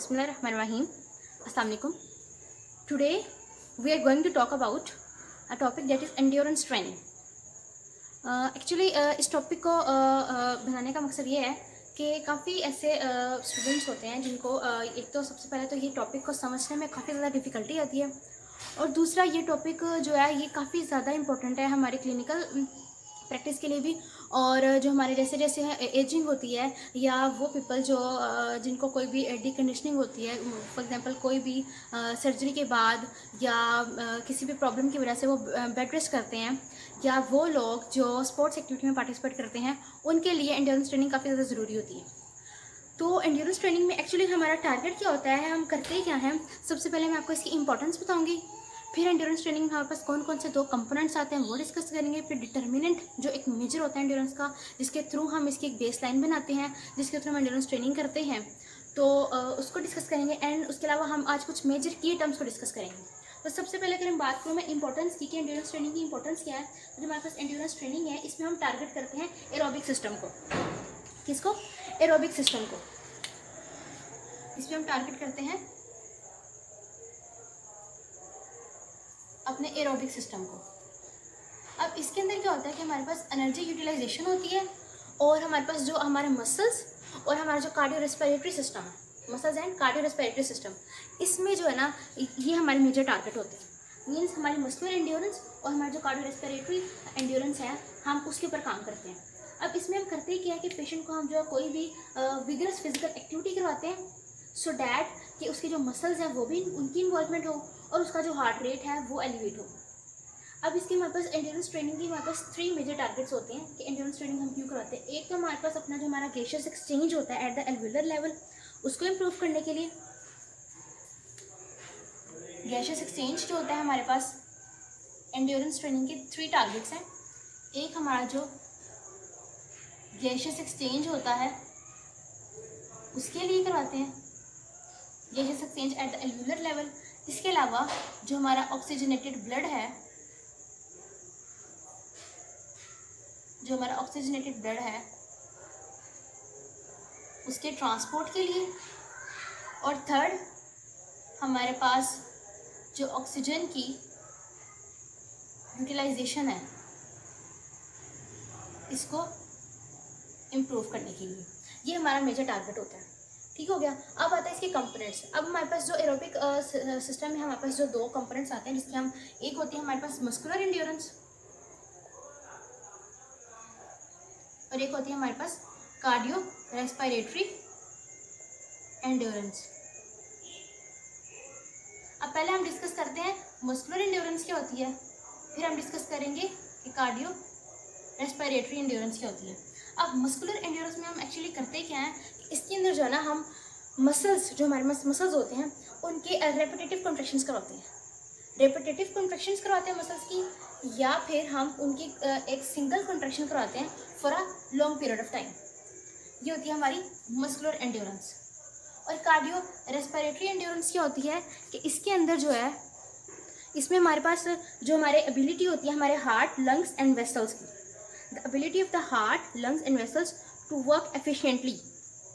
Bismillahirrahmanirrahim. Assalamu alaikum. Today we are going to talk about a topic that is endurance training. Actually इस topic को बनाने का मकसद ये है कि काफ़ी ऐसे स्टूडेंट्स होते हैं जिनको एक तो सबसे पहले तो ये टॉपिक को समझने में काफ़ी ज़्यादा डिफ़िकल्टी आती है, और दूसरा ये टॉपिक जो है ये काफ़ी ज़्यादा इम्पोर्टेंट है हमारी क्लिनिकल प्रैक्टिस के लिए भी। और जो हमारे जैसे जैसे एजिंग होती है या वो पीपल जो जिनको कोई भी डिकंडीशनिंग होती है, फॉर एग्जांपल कोई भी सर्जरी के बाद या किसी भी प्रॉब्लम की वजह से वो बेड रेस्ट करते हैं, या वो लोग जो स्पोर्ट्स एक्टिविटी में पार्टिसिपेट करते हैं, उनके लिए एंड्योरेंस ट्रेनिंग काफ़ी ज़्यादा ज़रूरी होती है। तो एंड्योरेंस ट्रेनिंग में एक्चुअली हमारा टारगेट क्या होता है, हम करते क्या हैं। सबसे पहले मैं आपको इसकी इंपॉर्टेंस बताऊंगी, फिर एंड्योरेंस ट्रेनिंग में हमारे पास कौन कौन से दो कंपोनेंट्स आते हैं वो डिस्कस करेंगे, फिर डिटर्मिनेंट जो एक मेजर होता है एंड्योरेंस का, जिसके थ्रू हम इसकी एक बेस लाइन बनाते हैं, जिसके थ्रू हम एंड्योरेंस ट्रेनिंग करते हैं, तो उसको डिस्कस करेंगे। एंड उसके अलावा हम आज कुछ मेजर की टर्म्स को डिस्कस करेंगे। तो सबसे पहले अगर हम बात करूँ मैं इंपॉर्टेंस की कि एंड्योरेंस ट्रेनिंग की इंपॉर्टेंस क्या है, तो जो हमारे पास एंड्योरेंस ट्रेनिंग है इसमें हम टारगेट करते हैं एरोबिक सिस्टम को। किसको? एरोबिक सिस्टम को। इसमें हम टारगेट करते हैं अपने एरोबिक सिस्टम को। अब इसके अंदर क्या होता है कि हमारे पास एनर्जी यूटिलाइजेशन होती है, और हमारे पास जो हमारे मसल्स और हमारा जो कार्डियो रेस्पिरेटरी सिस्टम है, muscles and cardio respiratory system, इसमें जो है ना ये हमारे मेजर टारगेट होते हैं। मीन्स हमारी मस्कुलर एंड्योरेंस और हमारा जो कार्डियो रेस्पिरेटरी एंड्योरेंस है, हम उसके ऊपर काम करते हैं। अब इसमें हम करते ही क्या है कि पेशेंट को हम जो है कोई भी विगरस फिजिकल एक्टिविटी करवाते हैं, सो डैट कि उसके जो मसल्स हैं वो भी उनकी इन्वॉल्वमेंट हो और उसका जो हार्ट रेट है वो एलिवेट हो। अब इसके हमारे पास एंड्योरेंस ट्रेनिंग की हमारे पास 3 मेजर टारगेट्स होते हैं कि एंड्योरेंस ट्रेनिंग हम क्यों कराते हैं। एक तो हमारे पास अपना जो हमारा गैशियस एक्सचेंज होता है एट द एल्वेलर लेवल, उसको इम्प्रूव करने के लिए। गैशियस एक्सचेंज जो होता है हमारे पास एंड्योरेंस ट्रेनिंग के 3 टारगेट्स हैं। एक हमारा जो गैशियस एक्सचेंज होता है उसके लिए करवाते हैं, gaseous exchange at the alveolar level. इसके अलावा जो हमारा ऑक्सीजनेटेड ब्लड है, जो हमारा ऑक्सीजनेटेड ब्लड है उसके ट्रांसपोर्ट के लिए। और थर्ड हमारे पास जो ऑक्सीजन की यूटिलाइजेशन है इसको इम्प्रूव करने के लिए। ये हमारा मेजर टारगेट होता है। ठीक हो गया। अब आता है इसके कंपोनेंट्स। अब हमारे पास जो एरोबिक सिस्टम में हमारे पास जो 2 कंपोनेंट्स आते हैं, जिसके हम एक होती है हमारे पास मस्कुलर एंड्योरेंस और एक होती है हमारे पास कार्डियो रेस्पिरेटरी एंड्योरेंस। अब पहले हम डिस्कस करते हैं मस्कुलर एंड्योरेंस क्या होती है, फिर हम डिस्कस करेंगे कि कार्डियो रेस्पिरेटरी एंड्योरेंस क्या होती है। अब मस्कुलर एंड्योरेंस में हम एक्चुअली करते क्या हैं, इसके अंदर जो है ना हम मसल्स, जो हमारे मसल्स होते हैं उनके रेपिटेटिव कॉन्ट्रैक्शंस करवाते हैं। रेपिटेटिव कॉन्ट्रैक्शंस करवाते हैं मसल्स की, या फिर हम उनकी एक सिंगल कॉन्ट्रैक्शन करवाते हैं for a long period of time. ये होती है हमारी मस्कुलर एंड्योरेंस। और कार्डियो रेस्पिरेटरी एंड्योरेंस क्या होती है कि इसके अंदर जो है इसमें हमारे पास जो हमारे एबिलिटी होती है हमारे हार्ट, लंग्स एंड वेसल्स की, the ability of the heart, lungs and vessels to work efficiently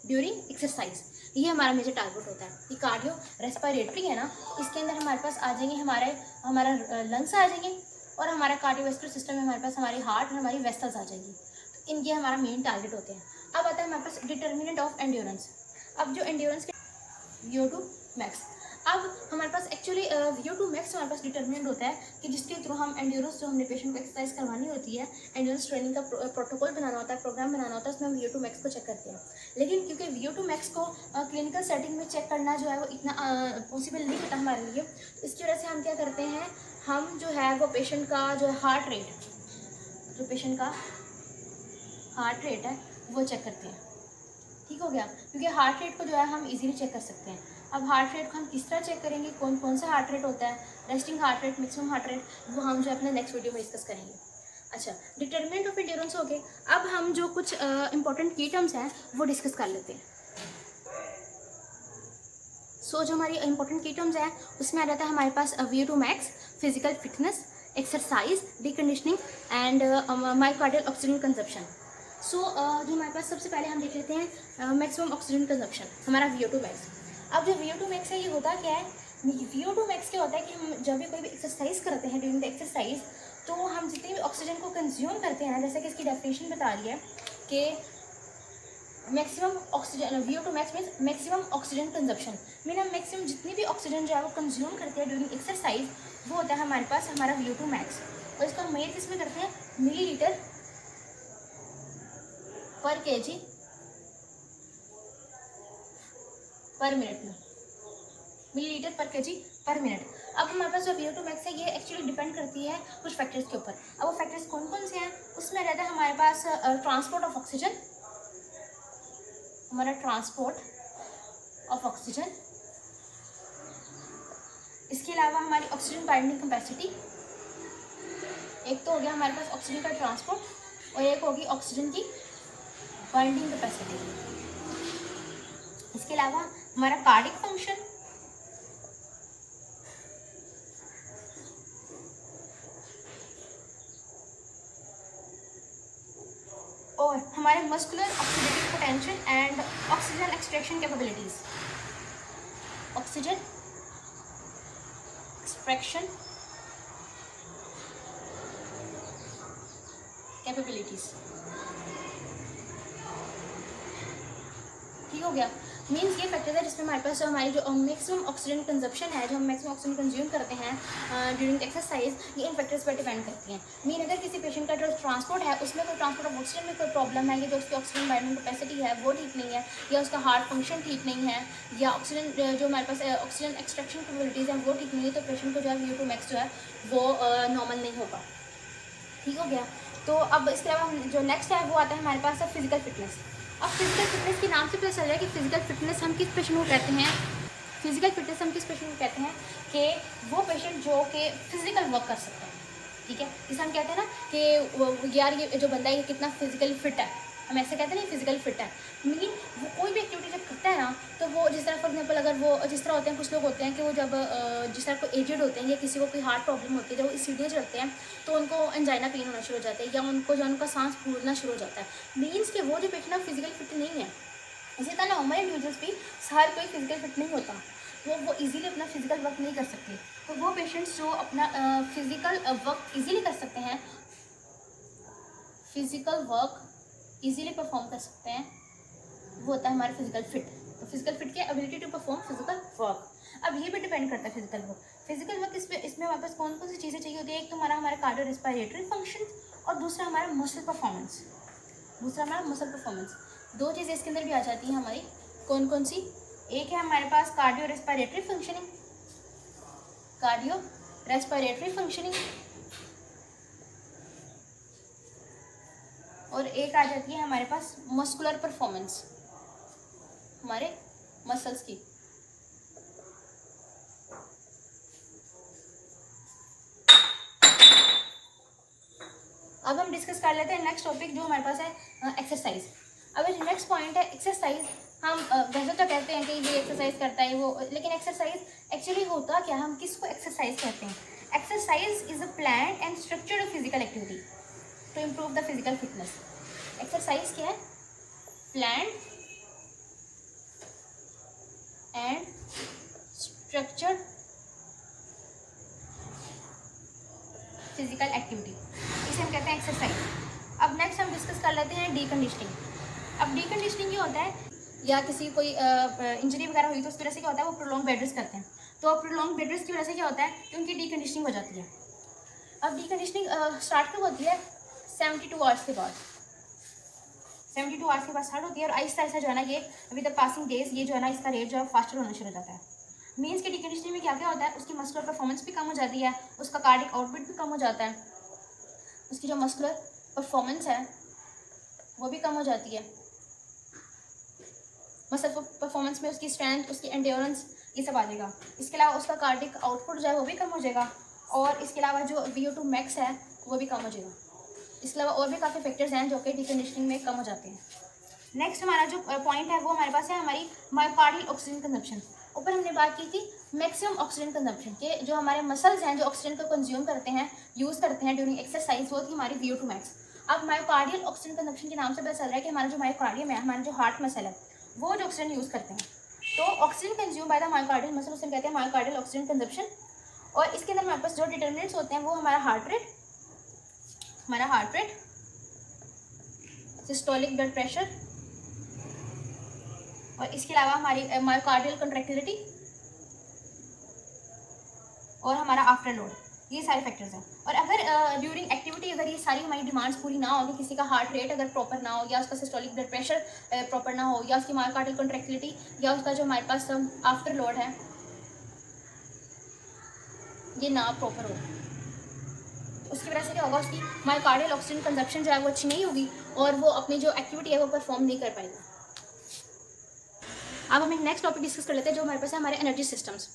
during exercise, ये हमारा मेजर टारगेट होता है। ये कार्डियो रेस्पिरेटरी है ना, इसके अंदर हमारे पास आ जाएंगे हमारा लंग्स आ जाएंगे, और हमारा कार्डियोवेस्कुलर सिस्टम में हमारे पास हमारी हार्ट और हमारी वेसल्स आ जाएंगी। तो इनके हमारा मेन टारगेट होते हैं। अब आता है हमारे पास डिटर्मिनेंट ऑफ एंड्योरेंस। अब जो एंड्योरेंस के VO2 मैक्स, अब हमारे पास एक्चुअली VO2 मैक्स हमारे पास डिटर्मिनेंट होता है कि जिसके थ्रू हम एंड्योरेंस, जो हमने पेशेंट को एक्सरसाइज करवानी होती है, एंड्योरेंस ट्रेनिंग का प्रोटोकॉल बनाना होता है, प्रोग्राम बनाना होता है, उसमें हम VO2 मैक्स को चेक करते हैं। लेकिन क्योंकि VO2 मैक्स को क्लिनिकल सेटिंग में चेक करना जो है वो इतना पॉसिबल नहीं होता हमारे लिए, तो इसकी वजह से हम क्या करते हैं, हम जो है वो पेशेंट का जो हार्ट रेट, जो पेशेंट का हार्ट रेट है वो चेक करते हैं। ठीक हो गया, क्योंकि हार्ट रेट को जो है हम इजीली चेक कर सकते हैं। अब हार्ट रेट को हम किस तरह चेक करेंगे, कौन कौन सा हार्ट रेट होता है, resting heart rate, maximum heart rate, वो हम जो अपने नेक्स्ट वीडियो में डिस्कस करेंगे। अच्छा, डिटर्मिनेंट ऑफ एंड्योरेंस हो गए। अब हम जो कुछ इंपॉर्टेंट की टर्म्स हैं वो डिस्कस कर लेते हैं। सो जो हमारी इंपॉर्टेंट की टर्म्स है उसमें आ जाता है हमारे पास VO2 max, physical fitness, exercise, deconditioning and myocardial oxygen consumption. So जो हमारे पास सबसे पहले हम देख लेते हैं मैक्सिमम ऑक्सीजन कंजप्शन, हमारा VO2 मैक्स। अब जो VO2 max है ये होता क्या है, VO2 max क्या होता है कि हम जब भी कोई भी एक्सरसाइज करते हैं ड्यूरिंग द एक्सरसाइज, तो हम जितनी भी ऑक्सीजन को कंज्यूम करते हैं ना, जैसे कि इसकी डेफिनेशन बता रही है कि maximum oxygen, VO2 max means maximum oxygen consumption, mean हम मैक्सिमम जितनी भी ऑक्सीजन जो है वो कंज्यूम करते हैं ड्यूरिंग एक्सरसाइज, वो होता है हमारे पास हमारा VO2 max। और इसको हम मेजर किस में करते हैं, मिलीलीटर पर kg पर मिनट में, मिलीलीटर पर kg पर मिनट। अब हमारे पास जो VO2 max है ये एक्चुअली डिपेंड करती है कुछ फैक्टर्स के ऊपर। अब वो फैक्टर्स कौन कौन से हैं, उसमें रहता है हमारे पास ट्रांसपोर्ट ऑफ ऑक्सीजन, हमारा ट्रांसपोर्ट ऑफ ऑक्सीजन, इसके अलावा हमारी ऑक्सीजन बाइंडिंग कैपेसिटी, एक तो हो गया हमारे पास ऑक्सीजन का ट्रांसपोर्ट और एक होगी ऑक्सीजन की बाइंडिंग कैपेसिटी। इसके अलावा हमारा कार्डिक फंक्शन, और हमारे muscular oxidative potential and oxygen extraction capabilities, oxygen extraction capabilities. ठीक हो गया, मीन्स ये फैक्टर है जिसमें हमारे पास जो हमारी जो मैक्सिमम ऑक्सीजन कंजप्शन है, जो हम मैक्सिमम ऑक्सीजन कंज्यूम करते हैं ड्यूरिंग एक्सरसाइज, ये इन फैक्टर्स पर डिपेंड करती हैं। मीन अगर किसी पेशेंट का जो ट्रांसपोर्ट है उसमें कोई ट्रांसपोर्ट ऑफ ऑक्सीजन में कोई प्रॉब्लम है, या जो उसकी ऑक्सीजन बाइंडिंग कैपेसिटी है वो ठीक नहीं है, या उसका हार्ट फंक्शन ठीक नहीं है, या ऑक्सीजन जो हमारे पास ऑक्सीजन एक्सट्रैक्शन कैपेबिलिटीज़ हैं वो ठीक नहीं है, तो पेशेंट को जो है VO2 max जो है वो नॉर्मल नहीं होगा। ठीक हो गया। तो अब इसके अलावा जो नेक्स्ट है वो आता है हमारे पास फिजिकल फिटनेस। अब फिजिकल फिटनेस के नाम से पता चल रहा है कि फिजिकल फिटनेस हम किस पेशेंट को कहते हैं, फिजिकल फिटनेस हम किस पेशेंट को कहते हैं कि वो पेशेंट जो कि फिजिकल वर्क कर सकता है। ठीक है, जिसे हम कहते हैं ना कि यार ये जो बंदा है ये कितना फिजिकली फिट है, हम ऐसे कहते हैं ना फिजिकल फिट है। मीन वो कोई भी एक्टिविटी जब करता है ना, तो वो जिस तरह फॉर एग्जाम्पल अगर वो जिस तरह होते हैं, कुछ लोग होते हैं कि वो जब जिस तरह को एजेड होते हैं या किसी को कोई हार्ट प्रॉब्लम होती है, जब वो सीढ़ियाँ चढ़ते हैं तो उनको एंजाइना पेन होना शुरू हो जाता है, या उनको जो उनका सांस फूलना शुरू हो जाता है। मीन्स कि वो जो पेशेंट फिजिकल फिट नहीं है। इसी तरह नॉर्मल इंडिविजुअल्स भी हर कोई फिजिकल फिट नहीं होता, वो इजीली अपना फिजिकल वर्क नहीं कर सकते। तो वो पेशेंट्स जो अपना फिजिकल वर्क इजीली कर सकते हैं, फिजिकल वर्क इजीली परफॉर्म कर सकते हैं, वो होता है हमारा फिजिकल फिट। तो फिजिकल फिट की ability to perform physical work. अब ये भी डिपेंड करता है फिजिकल वर्क। फिजिकल वर्क इसमें हमारे पास कौन कौन सी चीज़ें चाहिए होती है, एक तो हमारा कार्डियो रेस्पिरेटरी फंक्शन, और दूसरा हमारा मसल परफॉर्मेंस, दो चीज़ें इसके अंदर भी आ जाती हैं हमारी। कौन कौन सी, एक है हमारे पास कार्डियो रेस्पिरेटरी फंक्शनिंग, और एक आ जाती है हमारे पास मस्कुलर परफॉर्मेंस, हमारे मसल्स की। अब हम डिस्कस कर लेते हैं नेक्स्ट टॉपिक जो हमारे पास है एक्सरसाइज। अब नेक्स्ट पॉइंट है एक्सरसाइज। हम वैसे तो कहते हैं कि ये एक्सरसाइज करता है वो, लेकिन एक्सरसाइज एक्चुअली होता क्या, हम किसको एक्सरसाइज कहते हैं। Exercise is a planned and structured physical activity to improve the physical fitness. Exercise क्या है, planned and structured physical activity, इसे हम कहते हैं एक्सरसाइज। अब नेक्स्ट हम डिस्कस कर लेते हैं डीकंडीशनिंग। अब डीकंडीशनिंग ये होता है, या किसी कोई इंजरी वगैरह हुई तो उस वजह से क्या होता है, वो प्रोलॉन्ग बेड रेस्ट करते हैं। तो प्रोलॉन्ग बेड रेस्ट की वजह से क्या होता है कि उनकी डीकंडीशनिंग हो जाती है। अब डीकंडीशनिंग स्टार्ट कब होती है, 72 आवर्स के बाद, 72 आवर्स के बाद स्टार्ट होती है, और आहिस्ता आहिस्ता जो है ना ये विद द पासिंग डेज ये जो है ना इसका रेट जो है फास्टर होना शुरू हो जाता है। मीन्स की डीकंडीशनिंग में क्या क्या होता है, उसकी मस्कुलर परफॉर्मेंस भी कम हो जाती है, उसका कार्डिक आउटपुट भी कम हो जाता है, उसकी जो मस्कुलर परफॉर्मेंस है वो भी कम हो जाती है, मसल परफॉर्मेंस में उसकी स्ट्रेंथ, उसकी एंड्योरेंस, ये सब आ जाएगा। इसके अलावा उसका कार्डिक आउटपुट जो है वो भी कम हो जाएगा, और इसके अलावा जो VO2 max है वो भी कम हो जाएगा। इसके अलावा और भी काफ़ी फैक्टर्स हैं जो कि डीकंडीशनिंग में कम हो जाते हैं। नेक्स्ट हमारा जो पॉइंट है वो हमारे पास है हमारी मायोकार्डियल ऑक्सीजन कंजप्शन। ऊपर हमने बात की थी मैक्सिमम ऑक्सीजन कंजप्शन के, जो हमारे मसल्स हैं जो ऑक्सीजन को कंज्यूम करते हैं, यूज़ करते हैं ड्यूरिंग एक्सरसाइज, वो थी हमारी VO2 max। अब मायोकार्डियल ऑक्सीजन कंजप्शन के नाम से पता चल रहा है कि हमारा जो मायोकार्डियम है, हमारा जो हार्ट मसल है, वो जो ऑक्सीजन यूज़ करते हैं, तो oxygen consume by the myocardial muscle उसे कहते हैं मायोकार्डियल ऑक्सीजन कंजप्शन। और इसके अंदर हमारे पास जो डिटर्मिनेंट्स होते हैं वो हमारा heart rate, systolic blood pressure, और इसके अलावा हमारी मायोकार्डियल कंट्रैक्टिलिटी और हमारा आफ्टर लोड, ये सारे फैक्टर्स हैं। और अगर ड्यूरिंग एक्टिविटी अगर ये सारी हमारी डिमांड्स पूरी ना हो, कि किसी का हार्ट रेट अगर प्रॉपर ना हो, या उसका सिस्टोलिक ब्लड प्रेशर प्रॉपर ना हो, या उसकी मायोकार्डियल कंट्रैक्टिलिटी, या उसका जो हमारे पास आफ्टर लोड है ये ना प्रॉपर हो, उसकी वजह से क्या होगा, उसकी मायोकार्डियल ऑक्सीजन कंजप्शन जो है वो अच्छी नहीं होगी और वो अपनी जो एक्टिविटी है वो परफॉर्म नहीं कर पाएगा। अब हम एक नेक्स्ट टॉपिक डिस्कस कर लेते हैं जो हमारे पास है हमारे एनर्जी सिस्टम्स।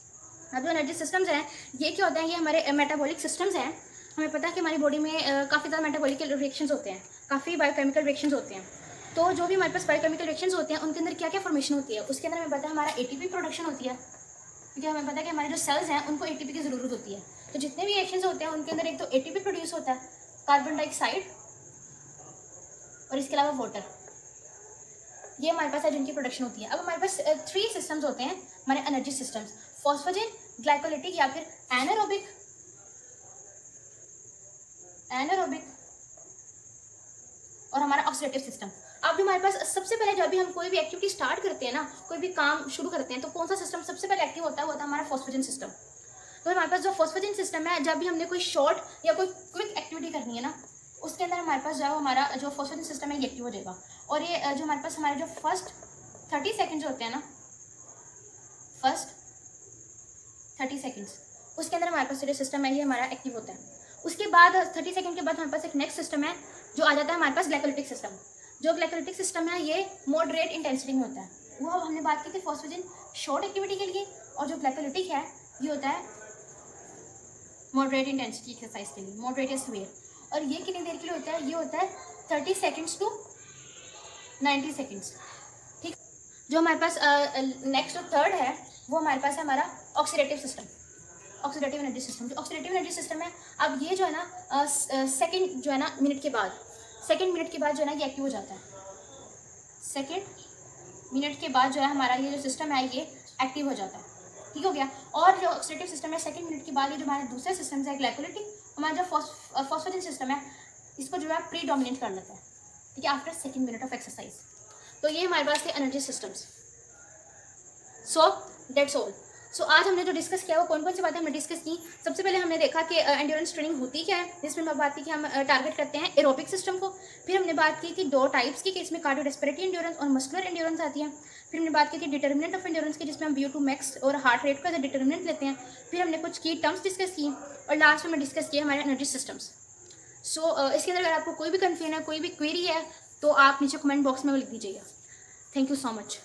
अब जो एनर्जी सिस्टम्स हैं ये क्या होते हैं, ये हमारे मेटाबॉलिक सिस्टम्स हैं। हमें पता है कि हमारी बॉडी में काफ़ी ज़्यादा मेटाबॉलिक रिएक्शंस होते हैं, काफ़ी बायोकेमिकल रिएक्शंस होते हैं। तो जो भी हमारे पास बायोकेमिकल रिएक्शंस होते हैं उनके अंदर क्या क्या फॉर्मेशन होती है, उसके अंदर हमें पता है हमारा एटीपी प्रोडक्शन होती है, क्योंकि हमें पता है कि हमारे जो सेल्स हैं उनको एटीपी की ज़रूरत होती है। तो जितने भी रिएक्शंस होते हैं उनके अंदर एक तो एटीपी प्रोड्यूस होता है, कार्बन डाइऑक्साइड, और इसके अलावा वाटर, ये हमारे पास है जिनकी प्रोडक्शन होती है। अब हमारे पास 3 सिस्टम्स होते हैं हमारे एनर्जी सिस्टम्स, फॉस्फोजेन, ग्लाइकोलिटिक या फिर एनारोबिक और हमारा ऑक्सीडेटिव सिस्टम। अब भी हमारे पास सबसे पहले जब भी हम कोई भी एक्टिविटी स्टार्ट करते हैं ना, कोई भी काम शुरू करते हैं, तो कौन सा सिस्टम सबसे पहले एक्टिव होता है, वो होता है हमारा फॉस्फोजेन सिस्टम। तो हमारे पास जो फॉस्फोजेन सिस्टम है, जब भी हमने कोई शॉर्ट या कोई क्विक एक्टिविटी करनी है ना, उसके अंदर हमारे पास जो है हमारा जो फॉस्फोजेन सिस्टम है ये एक्टिव हो जाएगा। और ये जो हमारे पास हमारे जो फर्स्ट 30 सेकेंड्स होते हैं ना, फर्स्ट 30 सेकेंड्स, उसके अंदर हमारे पास जो सिस्टम है ये हमारा एक्टिव होता है। उसके बाद 30 सेकंड के बाद हमारे पास एक नेक्स्ट सिस्टम है जो आ जाता है हमारे पास ग्लाइकोलिटिक सिस्टम। जो ग्लाइकोलिटिक सिस्टम है ये मॉडरेट इंटेंसिटी में होता है। वो हमने बात की थी फॉस्फोजेन शॉर्ट एक्टिविटी के लिए, और जो ग्लाइकोलिटिक है ये होता है मॉडरेट इंटेंसिटी एक्सरसाइज के लिए, मॉडरेट या सीवियर। और ये कितनी देर के लिए होता है, ये होता है 30 सेकेंड्स टू 90 सेकेंड्स। ठीक, जो हमारे पास नेक्स्ट जो थर्ड है वो हमारे पास है हमारा oxidative system, oxidative energy system. जो ऑक्सीडेटिव एनर्जी सिस्टम है, अब ये जो है ना सेकंड जो है ना मिनट के बाद, सेकंड मिनट के बाद जो है ना ये एक्टिव हो जाता है। सेकंड मिनट के बाद जो है हमारा ये जो सिस्टम है ये एक्टिव हो जाता है। ठीक हो गया। और जो ऑक्सीडेटिव सिस्टम है सेकंड मिनट के बाद ये जो हमारे दूसरे सिस्टम है ग्लाइकोलिटिक, हमारा जो फॉस्फोजेन सिस्टम है इसको जो है प्रीडोमिनेट कर लेता है, ठीक है, after second minute of exercise. तो ये हमारे पास थे energy systems. So that's all. So आज हमने जो डिस्कस किया वो कौन कौन सी बातें हमने डिस्कस की। सबसे पहले हमने देखा कि एंड्योरेंस ट्रेनिंग होती क्या है, जिसमें हम बात की कि हम टारगेट करते हैं एरोबिक सिस्टम को। फिर हमने बात की थी 2 टाइप्स की, कि इसमें कार्डियोरेस्पिरेटरी एंड्योरेंस और मस्कुलर एंड्योरेंस आती है। फिर हमने बात की थी डिटर्मिनेंट ऑफ एंड्योरेंस की, जिसमें हम VO2 मैक्स और हार्ट रेट का डिटर्मिनेंट लेते हैं। फिर हमने कुछ की टर्म्स डिस्कस की, और लास्ट में हमने डिस्कस किया हमारे एनर्जी सिस्टम्स। सो इसके अंदर अगर आपको कोई भी कन्फ्यूजन है, कोई भी क्वेरी है, तो आप नीचे कमेंट बॉक्स में लिख दीजिएगा। Thank you so much.